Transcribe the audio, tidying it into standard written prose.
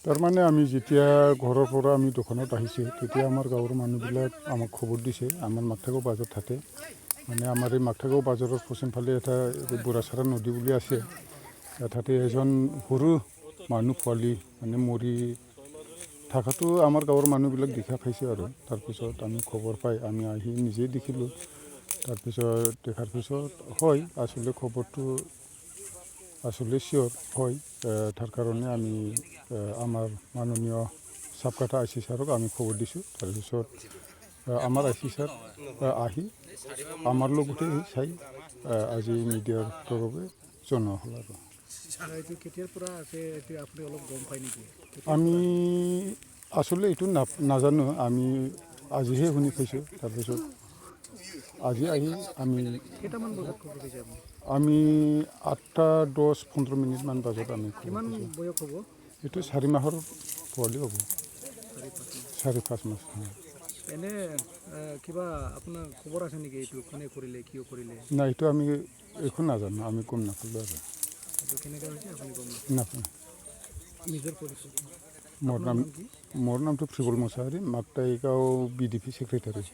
তাৰমানে আমি যেতিয়া ঘৰৰ পৰা আমি দোকানত আহিছোঁ তেতিয়া আমাৰ গাঁৱৰ মানুহবিলাক আমাক খবৰ দিছে আমাৰ মাকথাগাঁও বাজাৰ থাকে মানে আমাৰ এই মাকথাগাঁও বাজাৰৰ পশ্চিমফালে এটা বুঢ়াচাৰা নদী বুলি আছে তাতে এজন সৰু মানুহ পোৱালি মানে মৰি থাকাটো আমাৰ গাঁৱৰ মানুহবিলাক দেখা পাইছে আৰু তাৰপিছত আমি খবৰ পাই আমি আহি নিজে দেখিলোঁ তাৰপিছত দেখাৰ পিছত হয় আচলতে খবৰটো আসলে শিওৰ হয় তাৰ কাৰণে আমি আমাৰ মাননীয় সাবকাটা আইসি স্যাৰক আমি খবৰ দিছোঁ তাৰপিছত আমাৰ আইসি স্যাৰ আহি আমাৰ লগতে চাই আজি মিডিয়াৰ তৰফে জনোৱা হ'ল আৰু আমি আসলে এইটো নাজানো আমি আজিহে শুনি পাইছোঁ তাৰপিছত আজি আহি আমি 8:10-15 মান বাজত আমি এইটো 4 মাহৰ পোৱালি হ'ব 4-5 মাহ এনে কিবা আপোনাৰ খবৰ আছে নেকি এইটো কোনে কৰিলে কিয় কৰিলে না এইটো আমি একো নাজানো আমি গম নাপালোঁ আৰু কেনেকৈ হৈছে আপুনি গম নাপাওঁ নিজৰ পৰিচয় মোৰ নামটো ফ্ৰিবল মোছাহাৰী মাকটাইগাঁও বিডিপি সেক্ৰেটাৰী